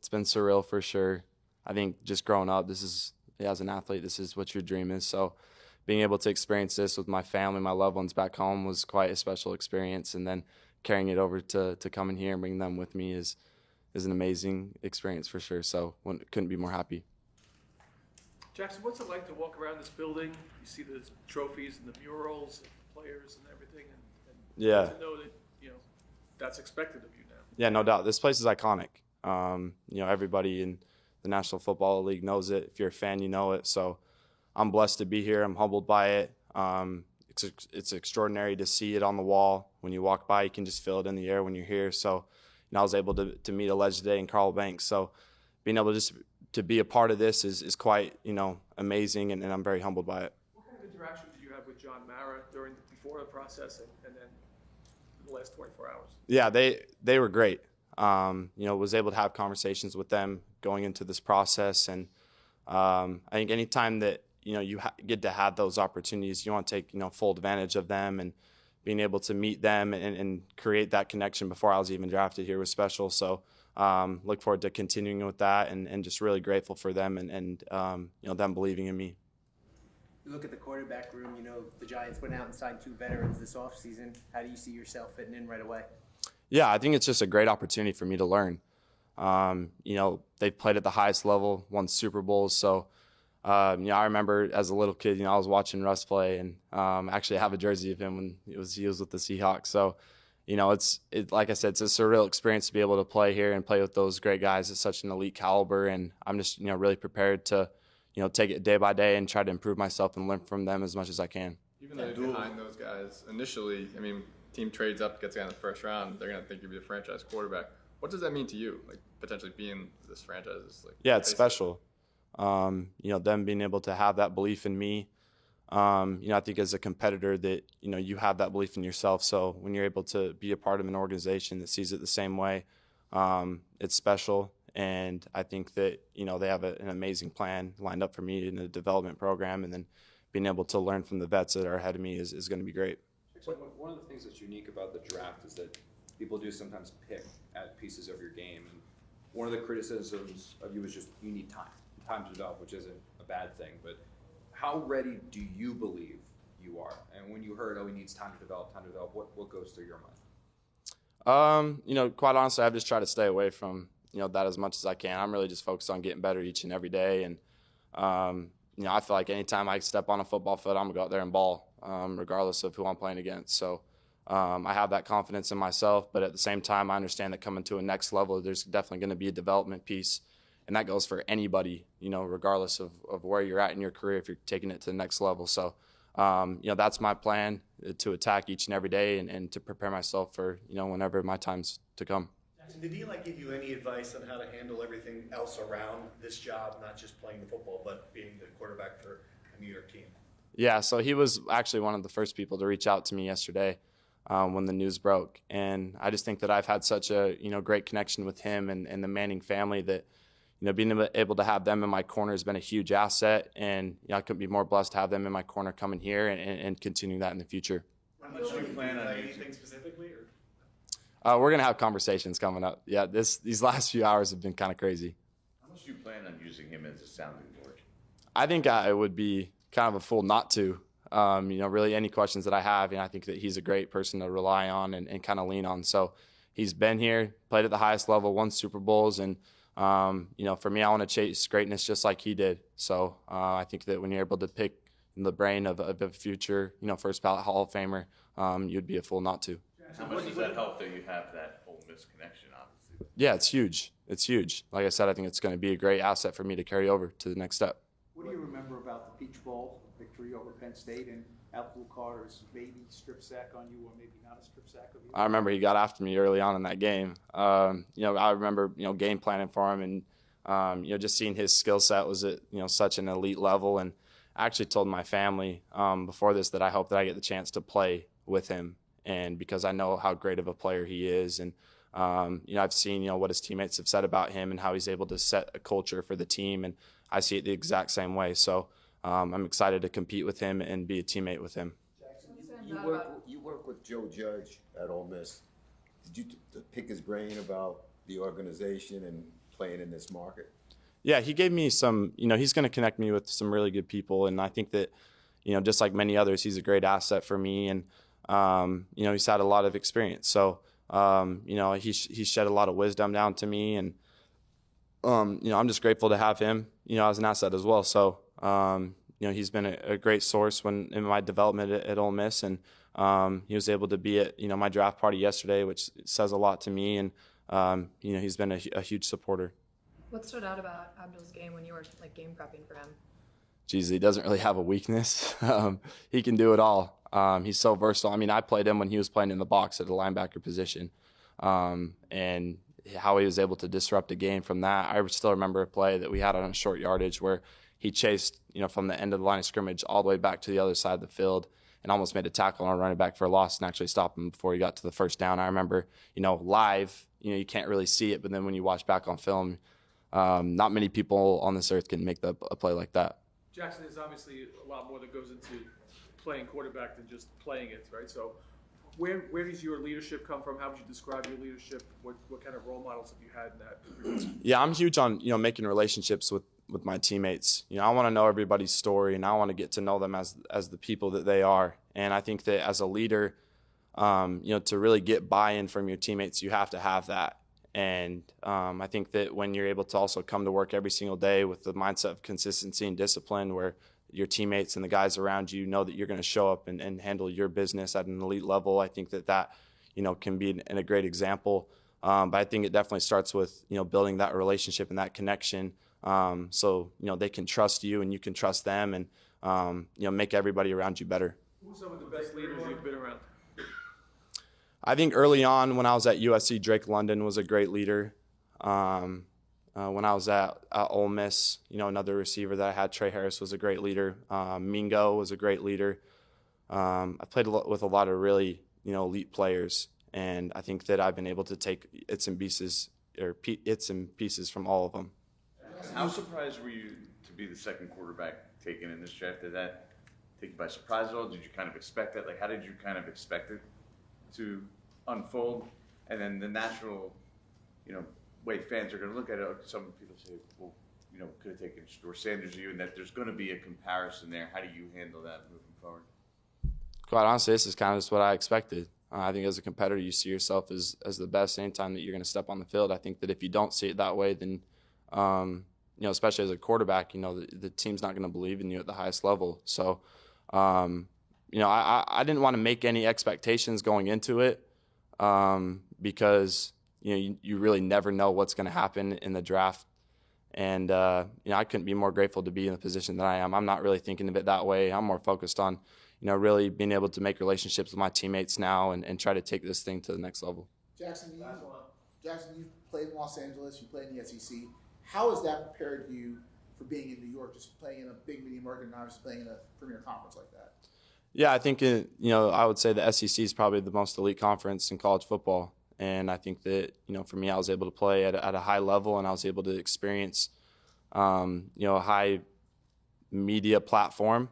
It's been surreal for sure. I think just growing up, as an athlete, this is what your dream is. So being able to experience this with my family, my loved ones back home was quite a special experience. And then carrying it over to coming here and bringing them with me is an amazing experience for sure. So couldn't be more happy. Jaxson, what's it like to walk around this building? You see the trophies and the murals, and the players and everything, and Yeah. to know that that's expected of you now. Yeah, no doubt. This place is iconic. Everybody in the National Football League knows it. If you're a fan, you know it. So I'm blessed to be here. I'm humbled by it. It's extraordinary to see it on the wall. When you walk by, you can just feel it in the air when you're here. So I was able to meet a legend today in Carl Banks. So being able to be a part of this is quite amazing, and I'm very humbled by it. What kind of interaction did you have with John Mara before the process and then the last 24 hours? Yeah, they were great. Was able to have conversations with them going into this process, and I think anytime that you get to have those opportunities, you want to take full advantage of them, and being able to meet them and create that connection before I was even drafted here was special. So look forward to continuing with that, and just really grateful for them and them believing in me. You look at the quarterback room, the Giants went out and signed 2 veterans this offseason. How do you see yourself fitting in right away? Yeah, I think it's just a great opportunity for me to learn. They've played at the highest level, won Super Bowls. So, I remember as a little kid, I was watching Russ play, and actually I have a jersey of him when he was with the Seahawks. So, it's like I said, it's a surreal experience to be able to play here and play with those great guys at such an elite caliber. And I'm just, really prepared to, take it day by day and try to improve myself and learn from them as much as I can. Even though you're behind those guys, initially, team trades up, gets a guy in the first round, they're going to think you'll be a franchise quarterback. What does that mean to you, like potentially being this franchise? Yeah, it's special. Them being able to have that belief in me. I think as a competitor that, you have that belief in yourself. So when you're able to be a part of an organization that sees it the same way, it's special. And I think that, they have an amazing plan lined up for me in the development program, and then being able to learn from the vets that are ahead of me is going to be great. One of the things that's unique about the draft is that people do sometimes pick at pieces of your game. And one of the criticisms of you is just you need time to develop, which isn't a bad thing. But how ready do you believe you are? And when you heard, he needs time to develop, what goes through your mind? Quite honestly, I've just tried to stay away from, that as much as I can. I'm really just focused on getting better each and every day. And, I feel like anytime I step on a football field, I'm going to go out there and ball, regardless of who I'm playing against. So I have that confidence in myself, but at the same time, I understand that coming to a next level, there's definitely going to be a development piece. And that goes for anybody, regardless of where you're at in your career, if you're taking it to the next level. So, that's my plan, to attack each and every day and to prepare myself for, whenever my time's to come. Jaxson, did Eli give you any advice on how to handle everything else around this job, not just playing the football, but being the quarterback for a New York team? Yeah, so he was actually one of the first people to reach out to me yesterday when the news broke. And I just think that I've had such a, great connection with him and the Manning family that, being able to have them in my corner has been a huge asset. And I couldn't be more blessed to have them in my corner coming here and continuing that in the future. How much do you plan on anything specifically? We're going to have conversations coming up. Yeah, these last few hours have been kind of crazy. How much do you plan on using him as a sounding board? I think I would be kind of a fool not to. Really any questions that I have, I think that he's a great person to rely on and kind of lean on. So he's been here, played at the highest level, won Super Bowls, and for me, I want to chase greatness just like he did. So I think that when you're able to pick the brain of a future, first ballot Hall of Famer, you'd be a fool not to. How much does that help that you have that Ole Miss connection, obviously? Yeah, it's huge. It's huge. Like I said, I think it's going to be a great asset for me to carry over to the next step. What do you remember about the Peach Bowl victory over Penn State and Abdul Carter's maybe strip sack on you or maybe not a strip sack of you? I remember he got after me early on in that game. I remember, game planning for him and, just seeing his skill set was at, such an elite level. And I actually told my family before this that I hope that I get the chance to play with him. And because I know how great of a player he is. And, I've seen, what his teammates have said about him and how he's able to set a culture for the team. And I see it the exact same way. So I'm excited to compete with him and be a teammate with him. Jaxson, you work with Joe Judge at Ole Miss. Did you pick his brain about the organization and playing in this market? Yeah, he gave me some, he's going to connect me with some really good people. And I think that, just like many others, he's a great asset for me. And, he's had a lot of experience. So, he shed a lot of wisdom down to me. And, I'm just grateful to have him, as an asset as well. So, he's been a great source in my development at Ole Miss. And he was able to be at, my draft party yesterday, which says a lot to me. And, he's been a huge supporter. What stood out about Abdul's game when you were game prepping for him? Geez, he doesn't really have a weakness. He can do it all. He's so versatile. I mean, I played him when he was playing in the box at the linebacker position. And how he was able to disrupt a game from that. I still remember a play that we had on a short yardage where he chased, from the end of the line of scrimmage all the way back to the other side of the field and almost made a tackle on a running back for a loss and actually stopped him before he got to the first down. I remember, live, you can't really see it, but then when you watch back on film, not many people on this earth can make a play like that. Jaxson, there's obviously a lot more that goes into playing quarterback than just playing it, right? So where does your leadership come from? How would you describe your leadership? What kind of role models have you had in that? Yeah, I'm huge on, making relationships with my teammates. I want to know everybody's story, and I want to get to know them as the people that they are. And I think that as a leader, to really get buy-in from your teammates, you have to have that. And I think that when you're able to also come to work every single day with the mindset of consistency and discipline, where your teammates and the guys around you know that you're going to show up and handle your business at an elite level, I think that can be a great example. But I think it definitely starts with, building that relationship and that connection. So, they can trust you and you can trust them and, make everybody around you better. Who are some of the best leaders you've been around? I think early on when I was at USC, Drake London was a great leader. When I was at Ole Miss, another receiver that I had, Trey Harris, was a great leader. Mingo was a great leader. I played with a lot of really, elite players, and I think that I've been able to take bits and pieces from all of them. How surprised were you to be the second quarterback taken in this draft? Did that take you by surprise at all? Did you kind of expect that? How did you kind of expect it to unfold? And then the natural, way fans are going to look at it, some people say, well, could have taken Shador Sanders or you, and that there's going to be a comparison there. How do you handle that moving forward? Quite honestly, this is kind of just what I expected. I think as a competitor, you see yourself as the best anytime that you're going to step on the field. I think that if you don't see it that way, then, especially as a quarterback, the team's not going to believe in you at the highest level. So, I didn't want to make any expectations going into it because, you really never know what's going to happen in the draft. And, I couldn't be more grateful to be in the position that I am. I'm not really thinking of it that way. I'm more focused on, really being able to make relationships with my teammates now and try to take this thing to the next level. Jaxson, you played in Los Angeles, you played in the SEC. How has that prepared you for being in New York, just playing in a big media market and obviously playing in a premier conference like that? Yeah, I think, I would say the SEC is probably the most elite conference in college football. And I think that, for me, I was able to play at a high level, and I was able to experience, a high media platform.